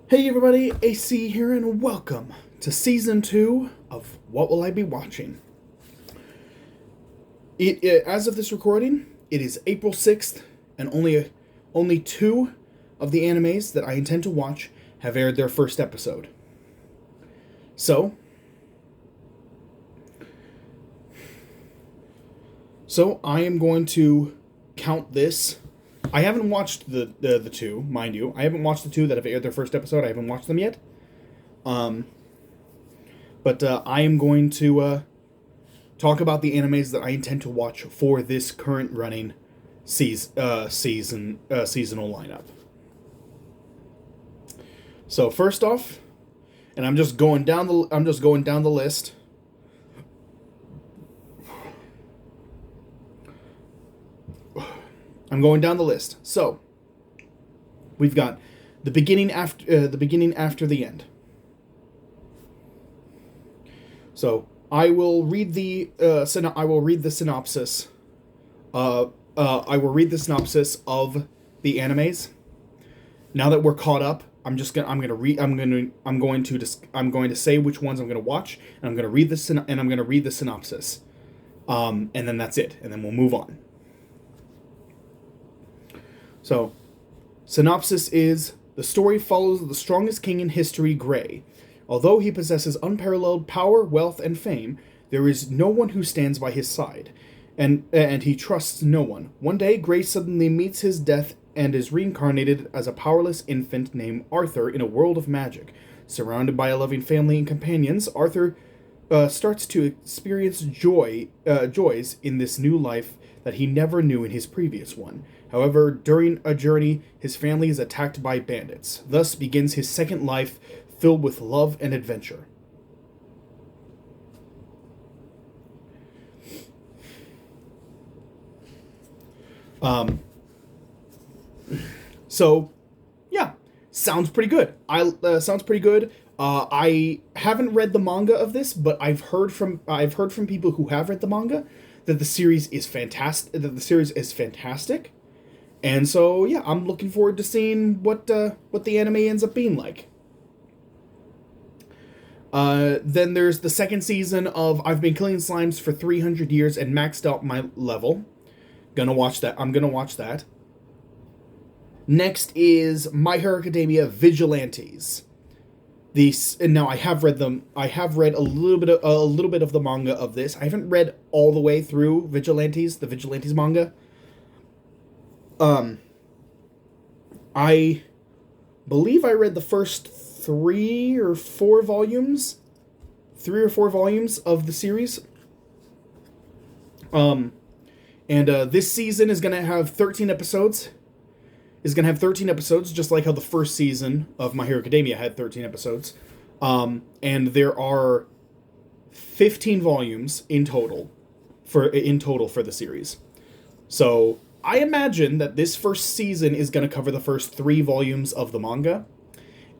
Hey everybody, AC here, and welcome to Season 2 of What Will I Be Watching? As of this recording, it is April 6th, and only two of the animes that I intend to watch have aired their first episode. So, I am going to count this. I haven't watched the two, mind you. I haven't watched the two that have aired their first episode. I haven't watched them yet. But I am going to talk about the animes that I intend to watch for this current running seasonal lineup. So first off, and I'm just going down the list. I'm going down the list. So we've got the beginning after the end. So I will read the synopsis. I will read the synopsis of the animes. Now that we're caught up, I'm going to say which ones I'm going to watch, and I'm going to read the synopsis. And then that's it, and then we'll move on. So, synopsis is: the story follows the strongest king in history, Gray. Although he possesses unparalleled power, wealth, and fame, there is no one who stands by his side, and he trusts no one. One day, Gray suddenly meets his death and is reincarnated as a powerless infant named Arthur in a world of magic. Surrounded by a loving family and companions, Arthur starts to experience joys in this new life that he never knew in his previous one. However, during a journey, his family is attacked by bandits. Thus begins his second life, filled with love and adventure. So, yeah, sounds pretty good. Sounds pretty good. I haven't read the manga of this, but I've heard from people who have read the manga that the series is fantastic. And so, yeah, I'm looking forward to seeing what the anime ends up being like. Then there's the second season of I've Been Killing Slimes for 300 years and maxed out my level. I'm gonna watch that. Next is My Hero Academia Vigilantes. Now I have read them. I have read a little bit of the manga of this. I haven't read all the way through the Vigilantes manga. I believe I read the first three or four volumes of the series. And this season is gonna have 13 episodes. Just like how the first season of My Hero Academia had 13 episodes. And there are 15 volumes in total for the series. So I imagine that this first season is going to cover the first 3 volumes of the manga,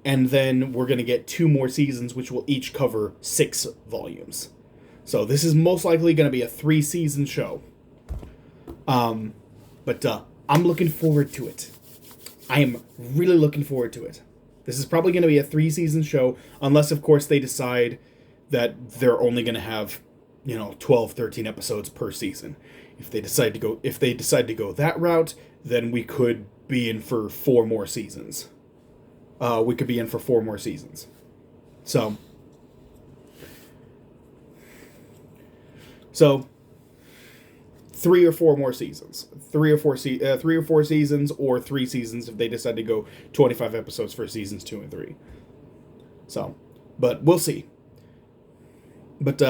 and then we're going to get 2 more seasons, which will each cover 6 volumes. So this is most likely going to be a 3-season show. But I'm looking forward to it. I am really looking forward to it. This is probably going to be a 3-season show, unless, of course, they decide that they're only going to have, 12, 13 episodes per season. If they decide to go that route, then we could be in for 4 more seasons. So 3 or 4 more seasons. 3 or 4 seasons, or 3 seasons if they decide to go 25 episodes for seasons 2 and 3. So, but we'll see. But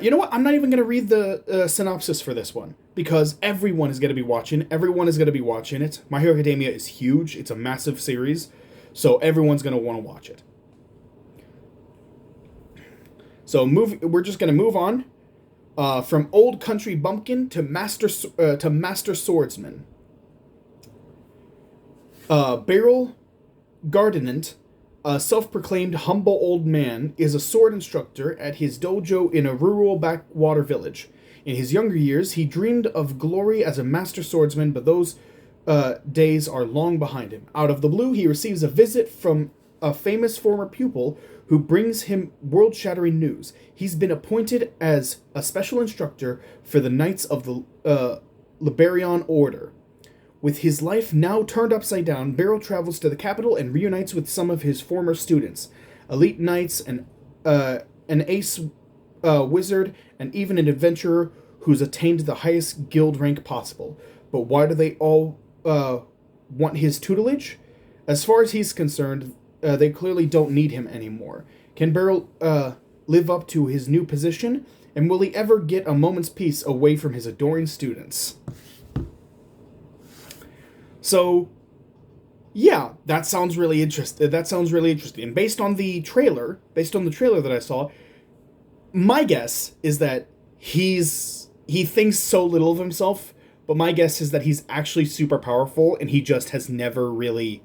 you know what? I'm not even going to read the synopsis for this one, because everyone is going to be watching it. My Hero Academia is huge. It's a massive series, so everyone's going to want to watch it. So we're just going to move on from Old Country Bumpkin to Master Swordsman. Beryl Gardinant, a self-proclaimed humble old man, is a sword instructor at his dojo in a rural backwater village. In his younger years, he dreamed of glory as a master swordsman, but those days are long behind him. Out of the blue, he receives a visit from a famous former pupil who brings him world-shattering news. He's been appointed as a special instructor for the Knights of the Liberian Order. With his life now turned upside down, Beryl travels to the capital and reunites with some of his former students, elite knights, an ace wizard, and even an adventurer who's attained the highest guild rank possible. But why do they all want his tutelage? As far as he's concerned, they clearly don't need him anymore. Can Beryl live up to his new position? And will he ever get a moment's peace away from his adoring students? So, yeah, that sounds really interesting. And based on the trailer that I saw, my guess is that he thinks so little of himself, but my guess is that he's actually super powerful and he just has never really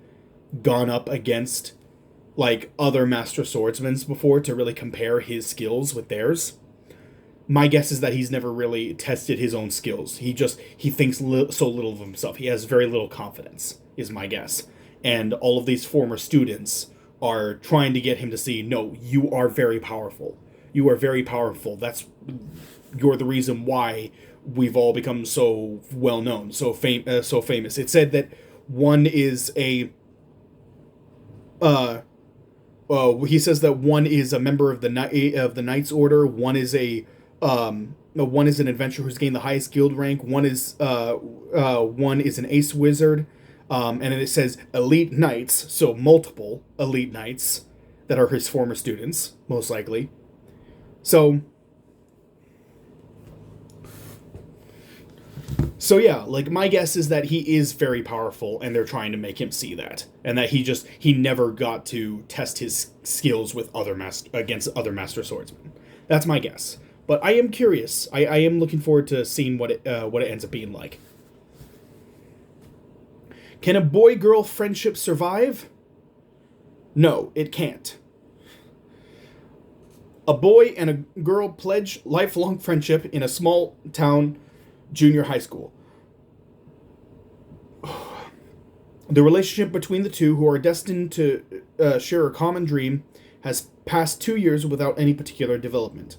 gone up against like other master swordsmen before to really compare his skills with theirs. My guess is that he's never really tested his own skills. He thinks so little of himself. He has very little confidence, is my guess. And all of these former students are trying to get him to see, no, you are very powerful. You are very powerful. You're the reason why we've all become so well known, so famous. It said that one is a he says that one is a member of the Knights Order. One is one is an adventurer who's gained the highest guild rank. One is an ace wizard, and then it says elite knights, so multiple elite knights that are his former students, most likely. So yeah, like my guess is that he is very powerful, and they're trying to make him see that, and that he never got to test his skills with against other master swordsmen. That's my guess. But I am curious. I am looking forward to seeing what it ends up being like. Can a boy-girl friendship survive? No, it can't. A boy and a girl pledge lifelong friendship in a small town junior high school. The relationship between the two, who are destined to share a common dream, has passed 2 years without any particular development.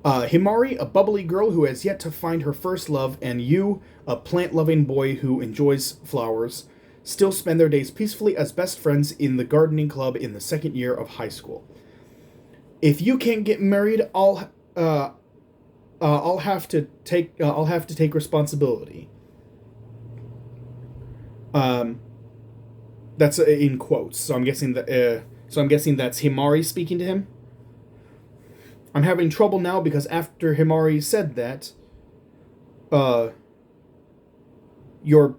Himari, a bubbly girl who has yet to find her first love, and Yu, a plant-loving boy who enjoys flowers, still spend their days peacefully as best friends in the gardening club in the second year of high school. If you can't get married, I'll have to take responsibility. That's in quotes. So I'm guessing that's Himari speaking to him. I'm having trouble now because after Himari said that, your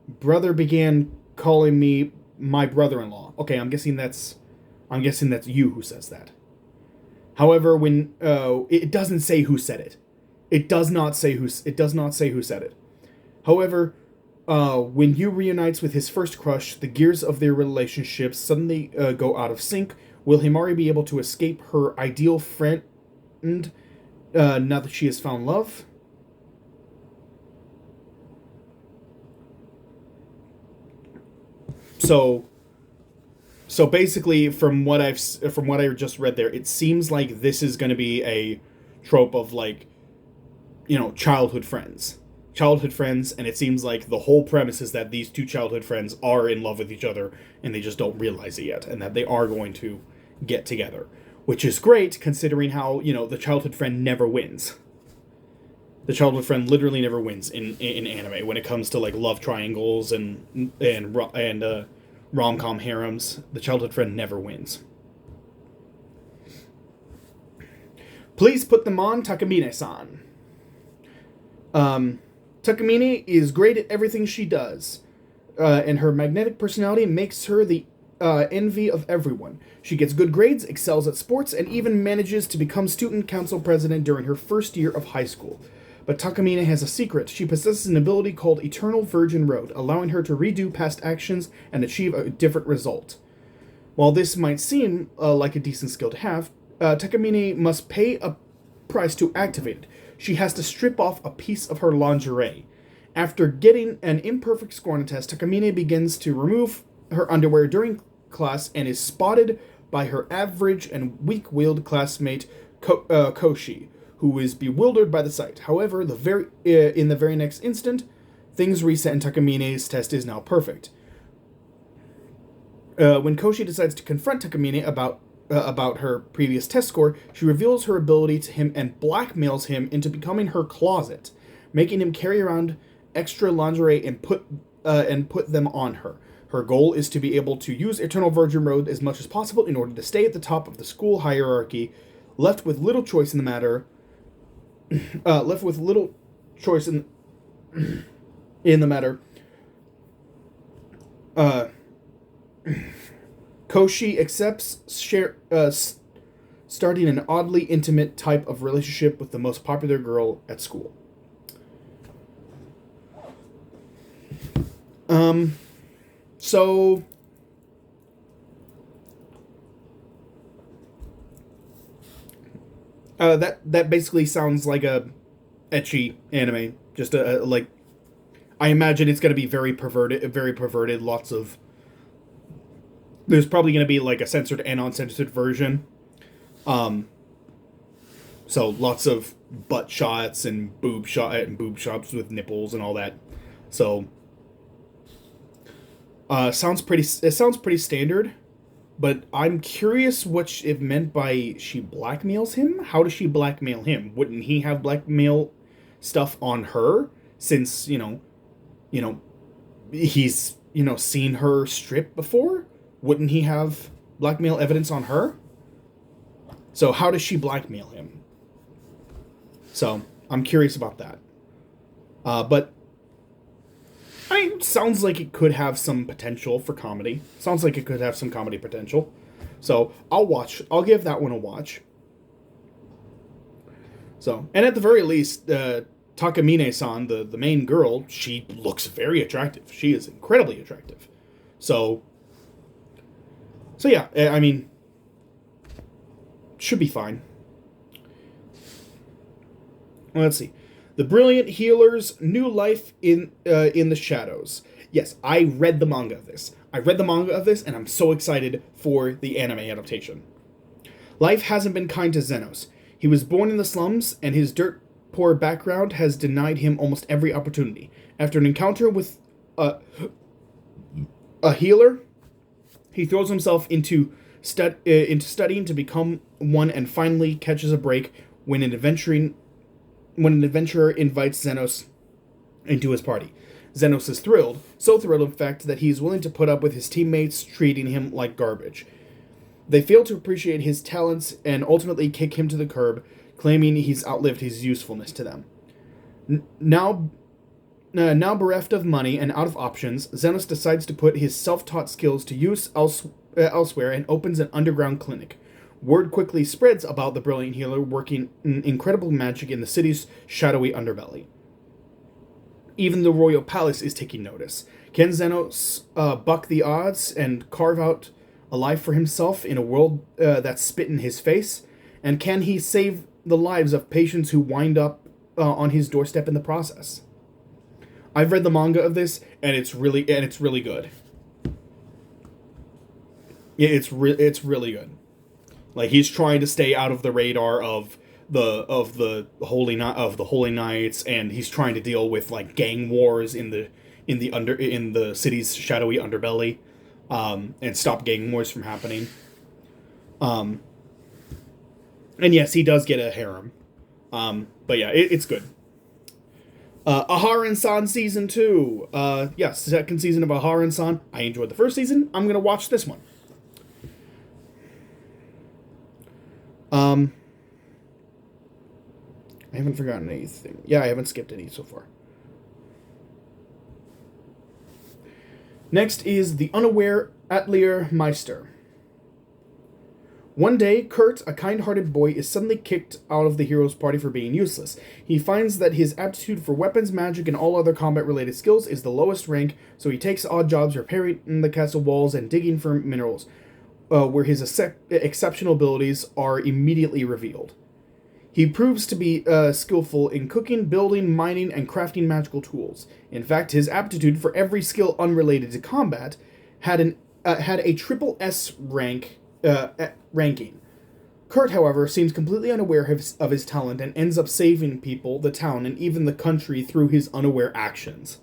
brother began calling me my brother-in-law. Okay, I'm guessing that's you who says that. However, when it doesn't say who said it. It does not say who said it. However, when Yu reunites with his first crush, the gears of their relationship suddenly go out of sync. Will Himari be able to escape her ideal friend now that she has found love? So basically, from what I just read there, it seems like this is going to be a trope of childhood friends, and it seems like the whole premise is that these two childhood friends are in love with each other, and they just don't realize it yet, and that they are going to get together, which is great considering how the childhood friend never wins. The childhood friend literally never wins in anime when it comes to love triangles and rom-com harems. The childhood friend never wins. Please put them on, Takamine-san. Takamine is great at everything she does, and her magnetic personality makes her the envy of everyone. She gets good grades, excels at sports, and even manages to become student council president during her first year of high school. But Takamine has a secret. She possesses an ability called Eternal Virgin Road, allowing her to redo past actions and achieve a different result. While this might seem like a decent skill to have, Takamine must pay a price to activate it. She has to strip off a piece of her lingerie, After getting an imperfect score on a test, Takamine begins to remove her underwear during class and is spotted by her average and weak-willed classmate Koshi, who is bewildered by the sight. However, in the very next instant, things reset and Takamine's test is now perfect. When Koshi decides to confront Takamine about her previous test score, she reveals her ability to him and blackmails him into becoming her closet, making him carry around extra lingerie and put them on her. Her goal is to be able to use Eternal Virgin Road as much as possible in order to stay at the top of the school hierarchy, left with little choice in the matter. Left with little choice in the matter. Koshi accepts starting an oddly intimate type of relationship with the most popular girl at school. So that basically sounds like a ecchi anime. Just like, I imagine it's gonna be very perverted. Lots of, there's probably gonna be like a censored and uncensored version. So lots of butt shots and boob shots with nipples and all that. So it sounds pretty standard, but I'm curious what it meant by she blackmails him. How does she blackmail him? Wouldn't he have blackmail stuff on her, since he's seen her strip before? Wouldn't he have blackmail evidence on her? So how does she blackmail him? So I'm curious about that. But it sounds like it could have some potential for comedy. Sounds like it could have some comedy potential. So I'll give that one a watch. So, and at the very least, Takamine-san, the main girl, she looks very attractive. She is incredibly attractive. So yeah, I mean, should be fine. Let's see. The Brilliant Healer's New Life in the Shadows. Yes, I read the manga of this. And I'm so excited for the anime adaptation. Life hasn't been kind to Zenos. He was born in the slums, and his dirt-poor background has denied him almost every opportunity. After an encounter with a healer, he throws himself into studying to become one, and finally catches a break when an adventurer invites Zenos into his party. Zenos is thrilled, so thrilled in fact that he is willing to put up with his teammates treating him like garbage. They fail to appreciate his talents and ultimately kick him to the curb, claiming he's outlived his usefulness to them. Now bereft of money and out of options, Zenos decides to put his self-taught skills to use elsewhere and opens an underground clinic. Word quickly spreads about the Brilliant Healer working incredible magic in the city's shadowy underbelly. Even the royal palace is taking notice. Can Zenos buck the odds and carve out a life for himself in a world that's spit in his face? And can he save the lives of patients who wind up on his doorstep in the process? I've read the manga of this, and it's really good. Yeah, it's really good. Like, he's trying to stay out of the radar of the Holy Knights, and he's trying to deal with like gang wars in the city's shadowy underbelly, and stop gang wars from happening. And yes, he does get a harem. But yeah, it's good. Aharen-san Season 2. Yes, second season of Aharen-san. I enjoyed the first season. I'm going to watch this one. I haven't forgotten anything. Yeah, I haven't skipped any so far. Next is The Unaware Atelier Meister. One day, Kurt, a kind-hearted boy, is suddenly kicked out of the hero's party for being useless. He finds that his aptitude for weapons, magic, and all other combat-related skills is the lowest rank, so he takes odd jobs repairing the castle walls and digging for minerals, where his exceptional abilities are immediately revealed. He proves to be skillful in cooking, building, mining, and crafting magical tools. In fact, his aptitude for every skill unrelated to combat had a triple S ranking. Kurt, however, seems completely unaware of his talent and ends up saving people, the town, and even the country through his unaware actions.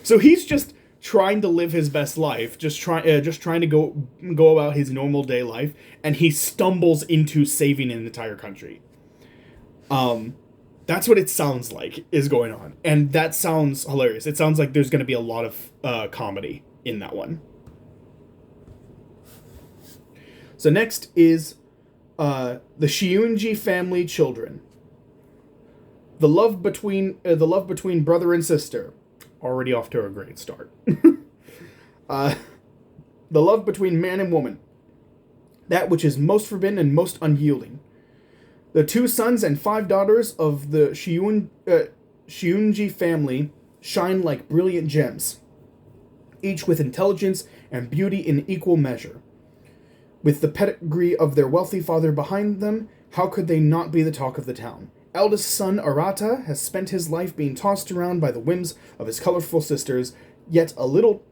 So he's just trying to live his best life, just trying to go about his normal day life, and he stumbles into saving an entire country. That's what it sounds like is going on, and that sounds hilarious. It sounds like there's going to be a lot of comedy in that one. So next is the Shiunji family children. The love between brother and sister, already off to a great start. The love between man and woman, that which is most forbidden and most unyielding. The 2 sons and 5 daughters of the Shiunji family shine like brilliant gems, each with intelligence and beauty in equal measure. With the pedigree of their wealthy father behind them, how could they not be the talk of the town? Eldest son Arata has spent his life being tossed around by the whims of his colorful sisters, yet a little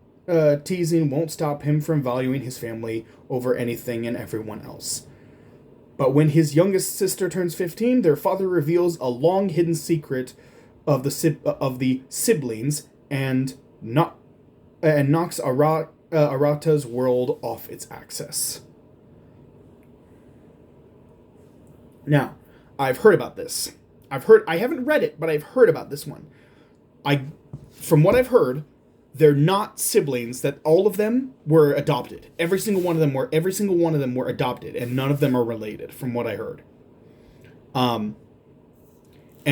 teasing won't stop him from valuing his family over anything and everyone else. But when his youngest sister turns 15, their father reveals a long-hidden secret of the siblings and knocks Arata's world off its axis. Now, I've heard about this. I haven't read it, but I've heard about this one. From what I've heard, they're not siblings, that all of them were adopted. Every single one of them were adopted, and none of them are related, from what I heard. And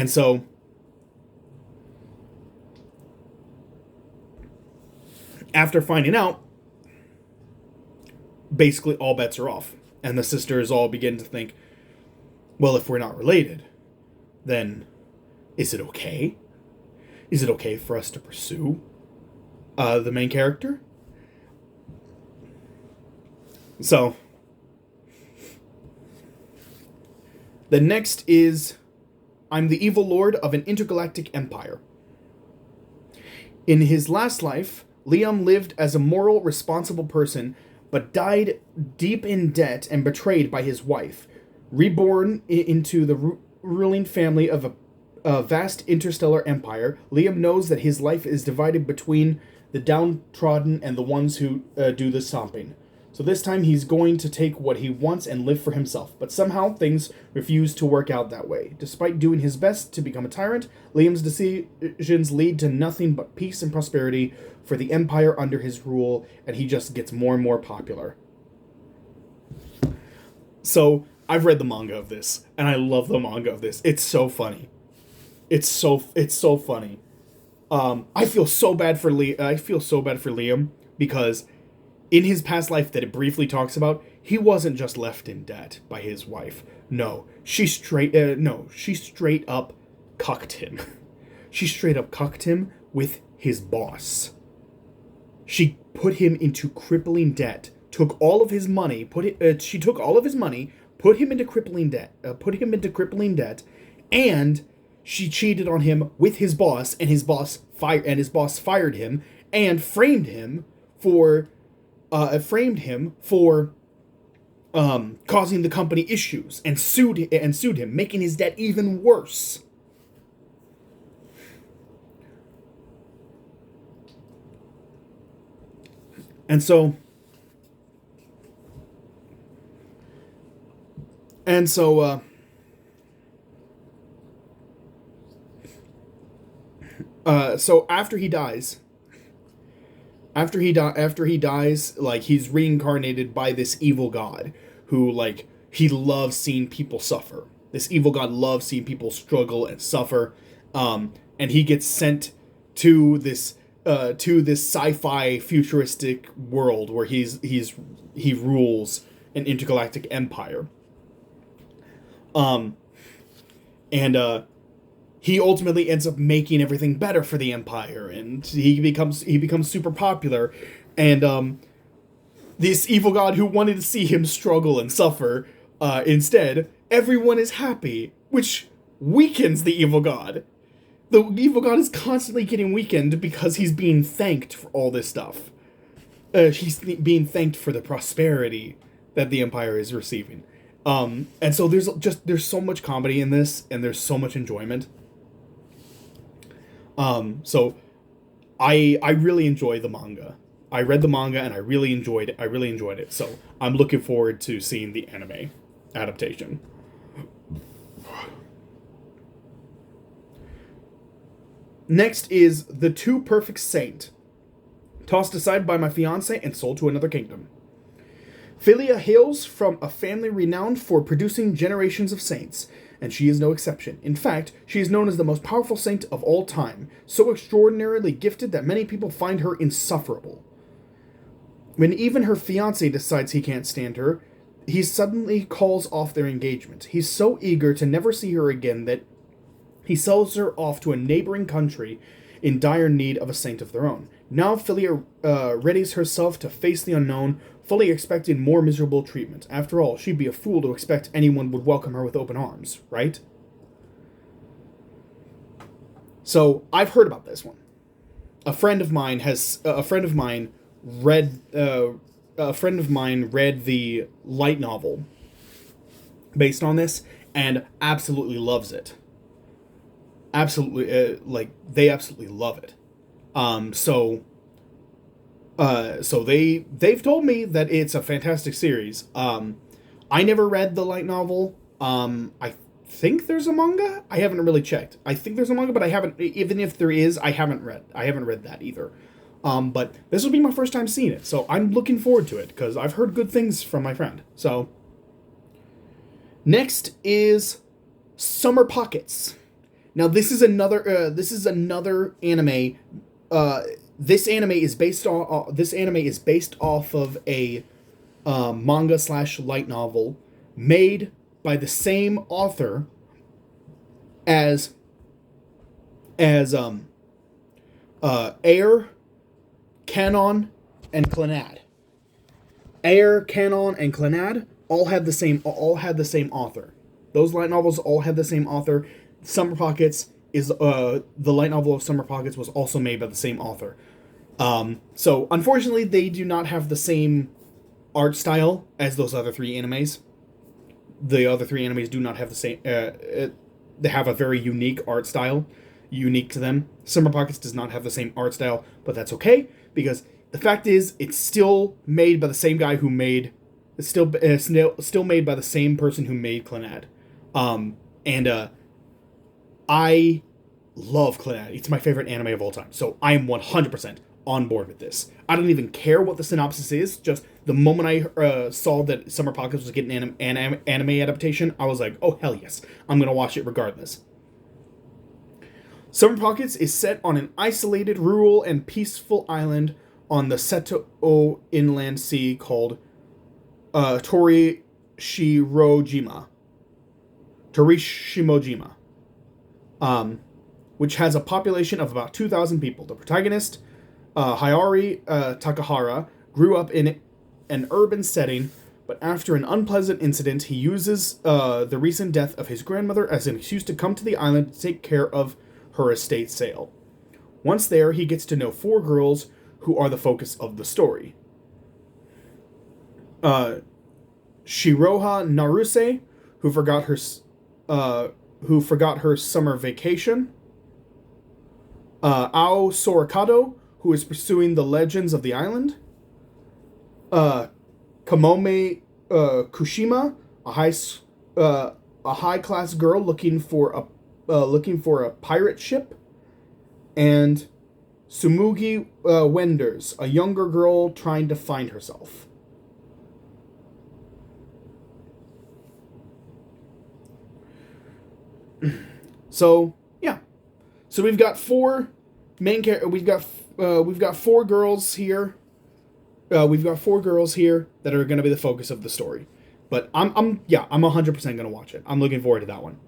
so after finding out, basically all bets are off. And the sisters all begin to think, well, if we're not related, then is it okay? Is it okay for us to pursue the main character? So, the next is, I'm the evil lord of an intergalactic empire. In his last life, Liam lived as a moral, responsible person, but died deep in debt and betrayed by his wife. Reborn into the ruling family of a vast interstellar empire, Liam knows that his life is divided between the downtrodden and the ones who do the stomping. So this time he's going to take what he wants and live for himself. But somehow things refuse to work out that way. Despite doing his best to become a tyrant, Liam's decisions lead to nothing but peace and prosperity for the empire under his rule, and he just gets more and more popular. So, I've read the manga of this, and I love the manga of this. It's so funny. It's so funny. I feel so bad for Liam, because in his past life that it briefly talks about, he wasn't just left in debt by his wife. No, she straight up cucked him. She straight up cucked him with his boss. She put him into crippling debt. Took all of his money. Put him into crippling debt, and she cheated on him with his boss, and his boss fired him and framed him for causing the company issues, and sued him, making his debt even worse. And so after he dies, like, he's reincarnated by this evil god who, like, he loves seeing people suffer. This evil god loves seeing people struggle and suffer. And he gets sent to this sci-fi futuristic world where he rules an intergalactic empire. He ultimately ends up making everything better for the empire, and he becomes super popular. And this evil god who wanted to see him struggle and suffer, instead everyone is happy, which weakens the evil god. The evil god is constantly getting weakened because he's being thanked for all this stuff. He's being thanked for the prosperity that the Empire is receiving. And so there's so much comedy in this, and there's so much enjoyment. So I really enjoy the manga. I read the manga and I really enjoyed it. So I'm looking forward to seeing the anime adaptation. Next is The Too Perfect Saint. Tossed aside by my fiancé and sold to another kingdom. Philia hails from a family renowned for producing generations of saints, and she is no exception. In fact, she is known as the most powerful saint of all time, so extraordinarily gifted that many people find her insufferable. When even her fiancé decides he can't stand her, he suddenly calls off their engagement. He's so eager to never see her again that he sells her off to a neighboring country in dire need of a saint of their own. Now Philia readies herself to face the unknown, fully expecting more miserable treatment. After all, she'd be a fool to expect anyone would welcome her with open arms, right? So, I've heard about this one. A friend of mine read the light novel based on this and absolutely loves it. Absolutely, they absolutely love it. So they've told me that it's a fantastic series. I never read the light novel. I think there's a manga. I haven't really checked. I think there's a manga, but I haven't. Even if there is, I haven't read that either. But this will be my first time seeing it, so I'm looking forward to it because I've heard good things from my friend. So next is Summer Pockets. Now this is another anime. This anime is based off of a manga / light novel made by the same author as Air, Kanon, and Clannad. Air, Kanon, and Clannad all had the same author. Those light novels all had the same author. Summer Pockets is the light novel of Summer Pockets was also made by the same author. So unfortunately, they do not have the same art style as those other three animes. The other three animes do not have the same. They have a very unique art style, unique to them. Summer Pockets does not have the same art style, but that's okay because the fact is, it's still made by the same guy who made. It's still made by the same person who made Clannad. I love Clannad. It's my favorite anime of all time. So I am 100% on board with this. I don't even care what the synopsis is. Just the moment I saw that Summer Pockets was getting an anime adaptation, I was like, oh, hell yes. I'm going to watch it regardless. Summer Pockets is set on an isolated, rural, and peaceful island on the Seto Inland Sea called Torishimojima. Which has a population of about 2,000 people. The protagonist, Hayari Takahara, grew up in an urban setting, but after an unpleasant incident, he uses the recent death of his grandmother as an excuse to come to the island to take care of her estate sale. Once there, he gets to know 4 girls who are the focus of the story. Shiroha Naruse, who forgot her summer vacation. Ao Sorikado, who is pursuing the legends of the island. Kamome Kushima, a high class girl looking for a pirate ship. And Sumugi Wenders, a younger girl trying to find herself. So yeah, so we've got 4 main characters. We've got 4 girls here. We've got 4 girls here that are going to be the focus of the story. But I'm 100% going to watch it. I'm looking forward to that one.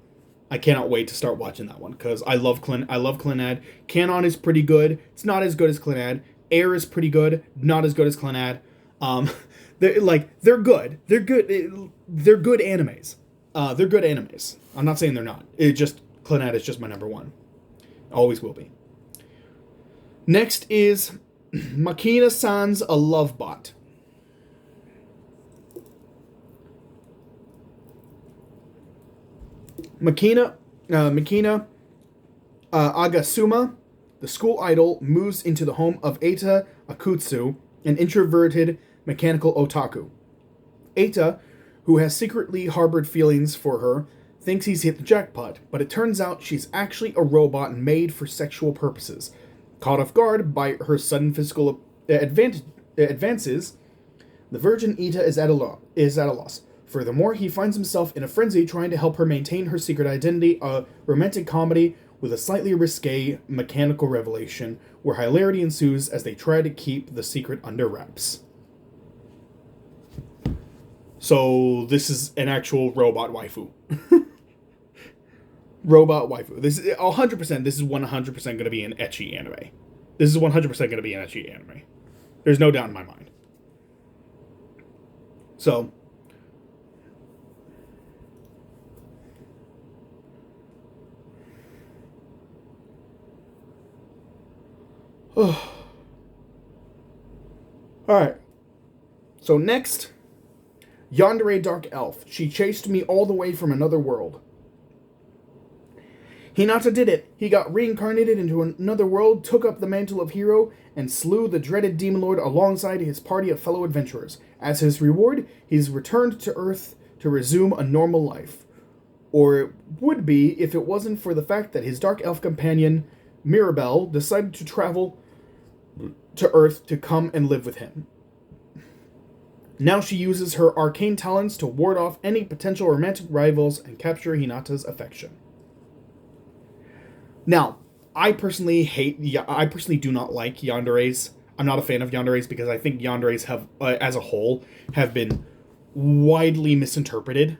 I cannot wait to start watching that one because I love Clannad. Kanon is pretty good. It's not as good as Clannad. Air is pretty good. Not as good as Clannad. They're good. They're good animes. They're good animes. I'm not saying they're not. It just Clannad is just my number one. Always will be. Next is Makina-san's A Love Bot. Makina Agasuma, the school idol, moves into the home of Eita Akutsu, an introverted mechanical otaku. Eita, who has secretly harbored feelings for her, thinks he's hit the jackpot, but it turns out she's actually a robot made for sexual purposes. Caught off guard by her sudden physical advances, the virgin Eita is at a loss. Furthermore, he finds himself in a frenzy trying to help her maintain her secret identity, a romantic comedy with a slightly risque mechanical revelation, where hilarity ensues as they try to keep the secret under wraps. So, this is an actual robot waifu. Robot waifu. This is 100%, this is 100% going to be an ecchi anime. This is 100% going to be an ecchi anime. There's no doubt in my mind. So, alright. So next, Yandere Dark Elf. She chased me all the way from another world. Hinata did it. He got reincarnated into another world, took up the mantle of hero, and slew the dreaded Demon Lord alongside his party of fellow adventurers. As his reward, he's returned to Earth to resume a normal life. Or it would be if it wasn't for the fact that his Dark Elf companion, Mirabelle, decided to travel to Earth to come and live with him. Now she uses her arcane talents to ward off any potential romantic rivals and capture Hinata's affection. Now, I personally do not like yanderes. I'm not a fan of yanderes because I think yanderes have, as a whole, have been widely misinterpreted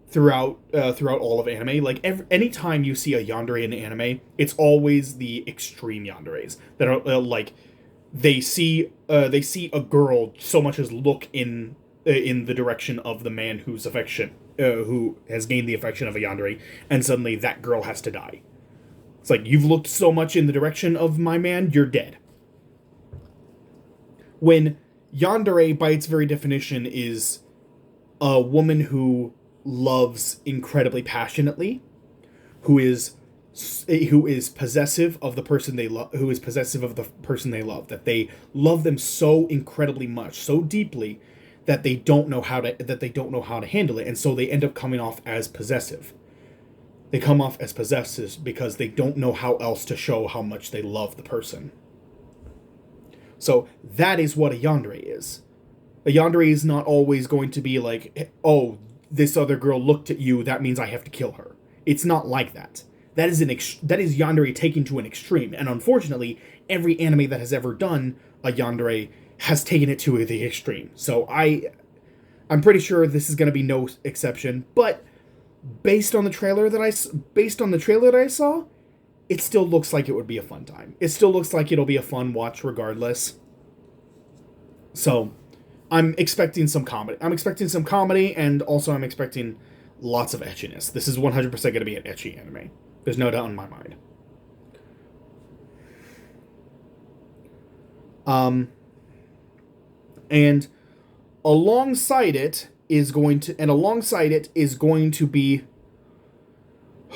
throughout all of anime. Like, anytime you see a yandere in anime, it's always the extreme yanderes that are like they see a girl so much as look in the direction of the man whose affection who has gained the affection of a yandere, and suddenly that girl has to die. It's like, you've looked so much in the direction of my man, you're dead. When yandere, by its very definition, is a woman who loves incredibly passionately, who is possessive of the person they love, that they love them so incredibly much, so deeply, that they don't know how to handle it, and so they end up coming off as possessive. They come off as possessive because they don't know how else to show how much they love the person. So that is what a yandere is. A yandere is not always going to be like, oh, this other girl looked at you, that means I have to kill her. It's not like that. That is yandere taken to an extreme, and unfortunately, every anime that has ever done a yandere has taken it to the extreme. So I'm pretty sure this is going to be no exception, but based on the trailer that I saw, it still looks like it would be a fun time. It still looks like it'll be a fun watch regardless. So, I'm expecting some comedy. And also I'm expecting lots of echiness. This is 100% going to be an ecchi anime. There's no doubt in my mind. And alongside it is going to be,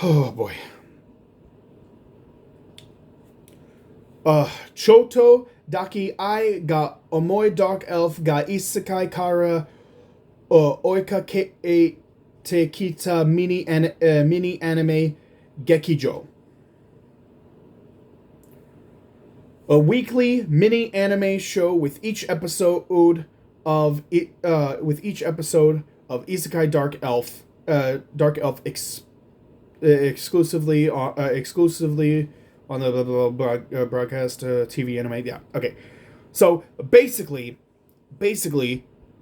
oh boy, Choto Daki Ai ga Omoi Dark Elf ga Isekai Kara Oika Ke Te Kita mini anime Gekijo. A weekly mini anime show with each episode of Isekai Dark Elf exclusively on the broadcast TV anime. Yeah, okay. So basically,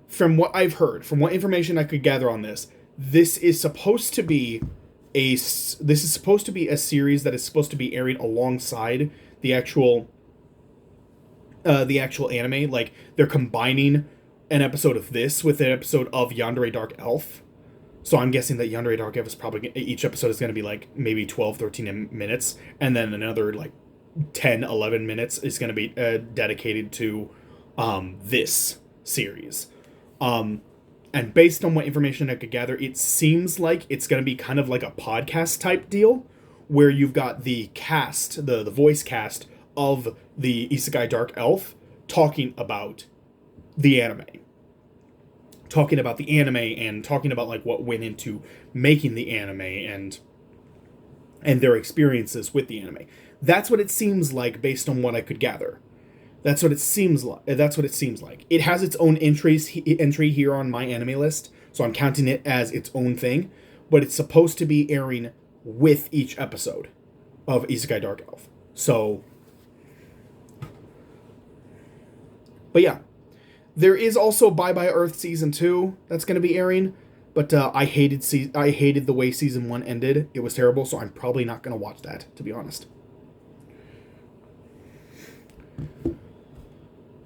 from what I've heard, from what information I could gather on this, this is supposed to be a series that is supposed to be airing alongside the actual anime. Like, they're combining an episode of this with an episode of Yandere Dark Elf. So I'm guessing that Yandere Dark Elf is probably, each episode is going to be like maybe 12, 13 minutes, and then another like 10, 11 minutes is going to be dedicated to this series. And based on what information I could gather, it seems like it's going to be kind of like a podcast type deal, where you've got the cast, the voice cast of the Isekai Dark Elf talking about the anime. Talking about the anime and talking about like what went into making the anime and their experiences with the anime. That's what it seems like based on what I could gather. That's what it seems like. It has its own entry here on my anime list, so I'm counting it as its own thing, but it's supposed to be airing with each episode of Isekai Dark Elf. So, but yeah, there is also Bye Bye Earth Season 2 that's going to be airing, but I hated the way Season 1 ended. It was terrible, so I'm probably not going to watch that, to be honest.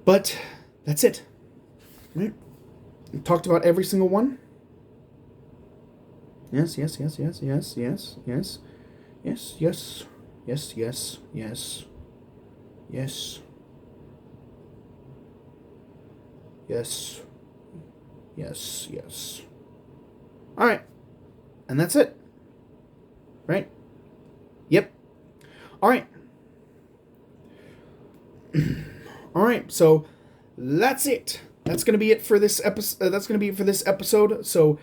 But that's it. Right? We talked about every single one. Yes. Yes. All right. And that's it. Right? Yep. All right. All right, so that's it. That's gonna be it for this episode. So,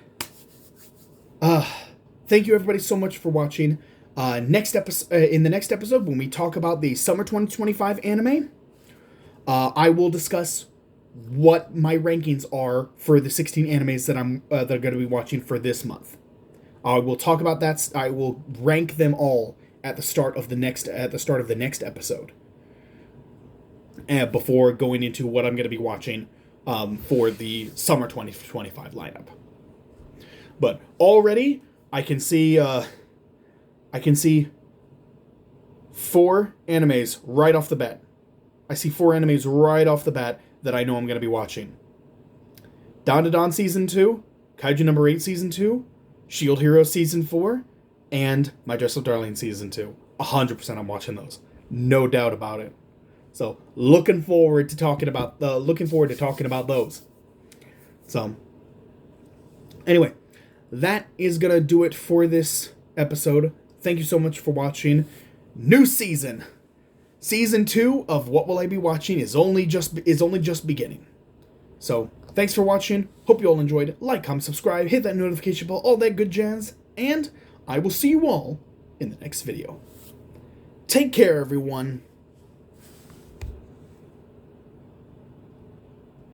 thank you everybody so much for watching. In the next episode, when we talk about the summer 2025 anime, I will discuss what my rankings are for the 16 animes that I'm that are going to be watching for this month. I will talk about that. I will rank them all at the start of the next episode. Before going into what I'm going to be watching for the summer 2025 lineup. But already I can see 4 animes right off the bat. I see 4 animes right off the bat that I know I'm going to be watching. Dandadan Season 2, Kaiju Number 8 Season 2, Shield Hero Season 4, and My Dress Up Darling Season 2. 100% I'm watching those. No doubt about it. So, looking forward to talking about those. So, anyway, that is gonna do it for this episode. Thank you so much for watching. New season, season 2 of What Will I Be Watching is only just beginning. So, thanks for watching. Hope you all enjoyed. Like, comment, subscribe, hit that notification bell, all that good jazz, and I will see you all in the next video. Take care, everyone.